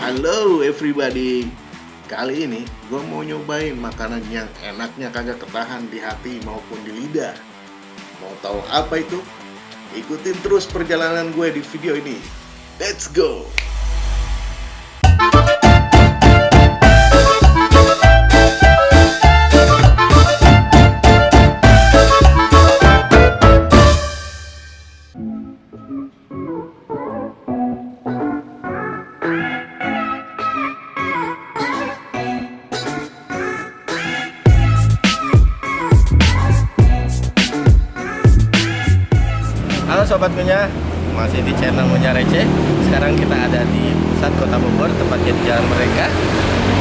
Halo everybody. Kali ini gue mau nyobain makanan yang enaknya kagak ketahan di hati maupun di lidah. Mau tahu apa itu? Ikutin terus perjalanan gue di video ini. Let's go! Halo Sobat Ngunyah, masih di channel Ngunyah Receh. Sekarang kita ada di pusat kota Bogor, tepatnya di Jalan Merdeka.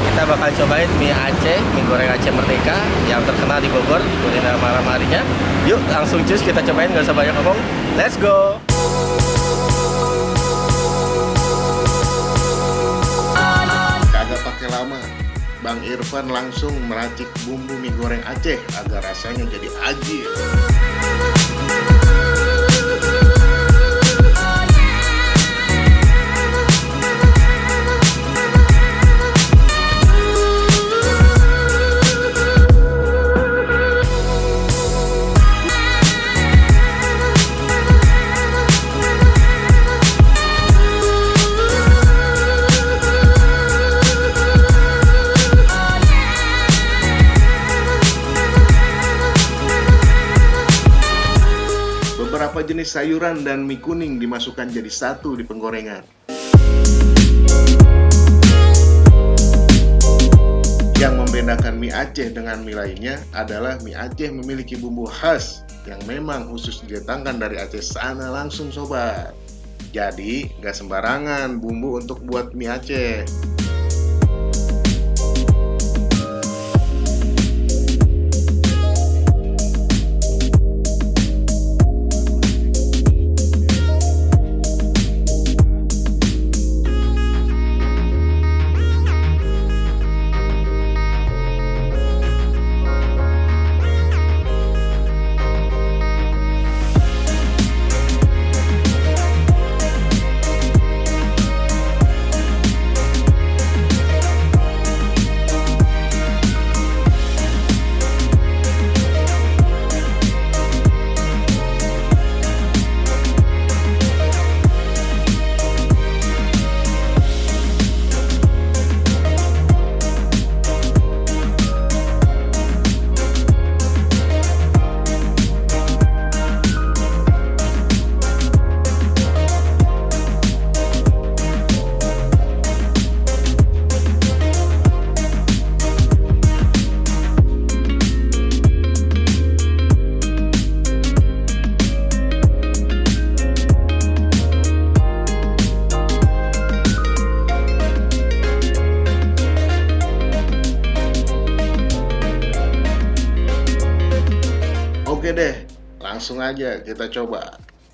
Kita bakal cobain mie Aceh, mie goreng Aceh Merdeka yang terkenal di Bogor, kuliner malam harinya. Yuk langsung cus kita cobain, gak usah banyak ngomong. Let's go! Kagak pakai lama, Bang Irfan langsung meracik bumbu mie goreng Aceh agar rasanya jadi ajil. Beberapa jenis sayuran dan mie kuning dimasukkan jadi satu di penggorengan. Yang membedakan mie Aceh dengan mie lainnya adalah mie Aceh memiliki bumbu khas yang memang khusus didatangkan dari Aceh sana langsung sobat. Jadi gak sembarangan bumbu untuk buat mie Aceh. Oke deh, langsung aja kita coba. Oke,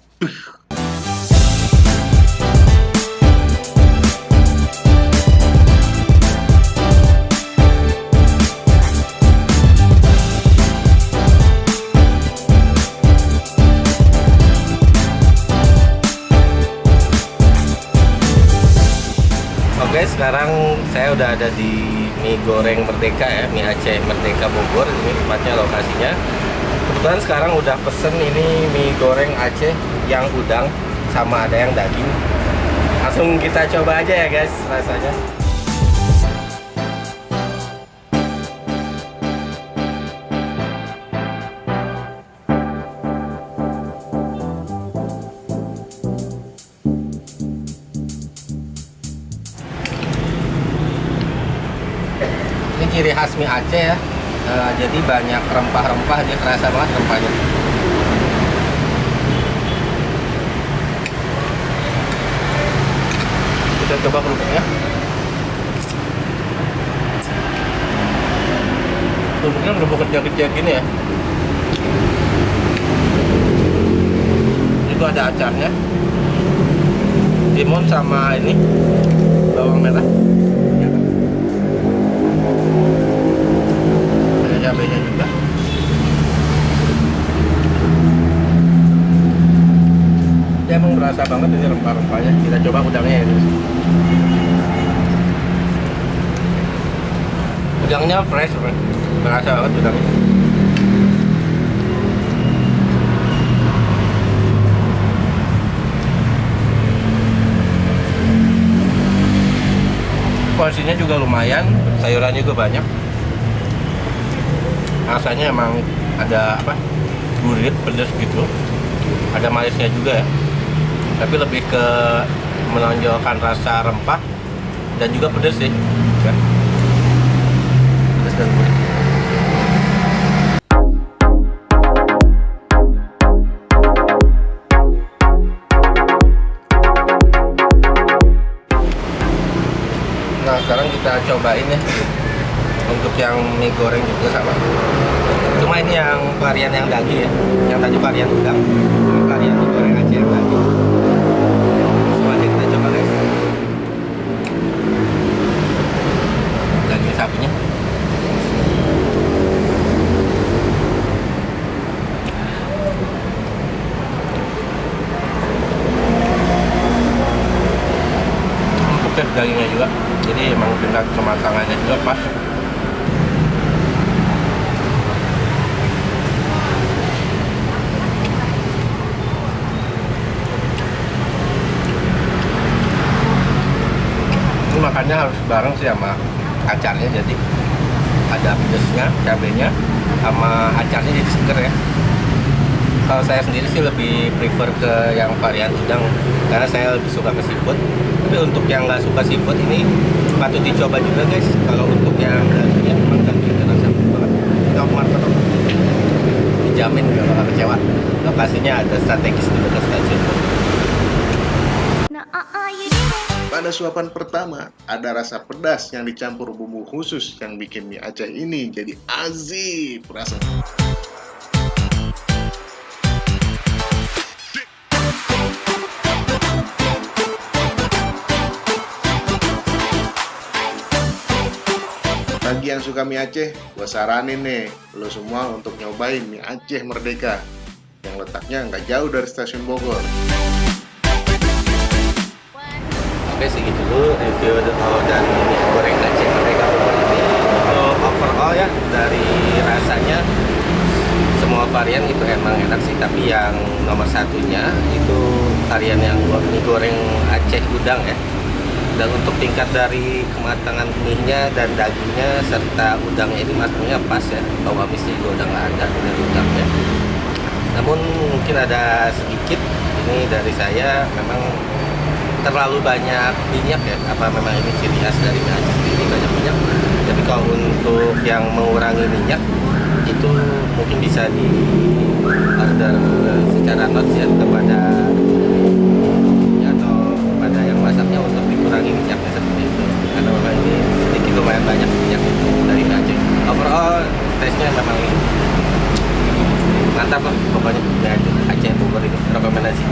sekarang saya udah ada di mie goreng Merdeka ya, mie Aceh Merdeka Bogor. Ini tempatnya, lokasinya. Kebetulan sekarang udah pesen ini mie goreng Aceh yang udang sama ada yang daging. Langsung kita coba aja ya guys rasanya. Ini ciri khas mie Aceh ya. Jadi banyak rempah-rempah, dia kerasa banget rempahnya. Kita coba kerupuknya. Kerupuknya kerupuk kecil-kecil gini ya. Itu ada acarnya, timun sama ini bawang merah. Cabenya juga. Dia emang berasa banget ini rempah-rempahnya. Kita coba udangnya ya guys. Udangnya fresh, berasa banget udangnya. Porsinya juga lumayan, sayurannya juga banyak. Rasanya emang ada apa? Gurih, pedas gitu. Ada manisnya juga ya. Tapi lebih ke menonjolkan rasa rempah dan juga pedas sih. Ya. Pedas dan gurih. Nah, sekarang kita cobain ya. Untuk yang mie goreng juga sama. Cuma ini yang varian yang daging ya. Yang tadi varian udang. Ini varian mie goreng Aceh yang daging. Langsung aja kita coba guys. Daging sapinya. Empuk ya dagingnya juga. Jadi emang tingkat kematangannya juga pas. Ini makannya harus bareng sih sama acarnya, jadi ada pedesnya, cabenya, sama acarnya jadi seger ya. Kalau saya sendiri sih lebih prefer ke yang varian udang karena saya lebih suka ke seafood. Tapi untuk yang nggak suka seafood ini patut dicoba juga guys. Kalau untuk yang dagingnya memang dagingnya rasa banget. Nggak market dijamin nggak bakal kecewa. Lokasinya ada strategis di dekat stasiun. Pada suapan pertama, ada rasa pedas yang dicampur bumbu khusus yang bikin mie Aceh ini jadi azib rasanya. Bagi yang suka mie Aceh, gue saranin nih, lo semua untuk nyobain mie Aceh Merdeka yang letaknya nggak jauh dari stasiun Bogor. Oke, segitu dulu review dari mie goreng Aceh Merdeka Bogor ini. Overall ya, dari rasanya semua varian itu emang enak sih, tapi yang nomor satunya itu varian yang mie goreng Aceh udang ya. Dan untuk tingkat dari kematangan mie-nya dan dagingnya serta udangnya ini matangnya pas ya. Bau amisnya juga udah nggak ada dari udangnya. Namun mungkin ada sedikit ini dari saya, memang terlalu banyak minyak ya. Apa memang ini ciri khas dari mie Aceh sendiri, banyak minyak. Tapi kalau untuk yang mengurangi minyak itu mungkin bisa di order secara notes ya kepada atau kepada yang masaknya untuk dikurangi minyaknya seperti itu, karena memang ini sedikit lumayan banyak minyak dari mie Aceh. Overall taste-nya memang mantap lah pokoknya. Mie Aceh Bogor ini rekomendasi.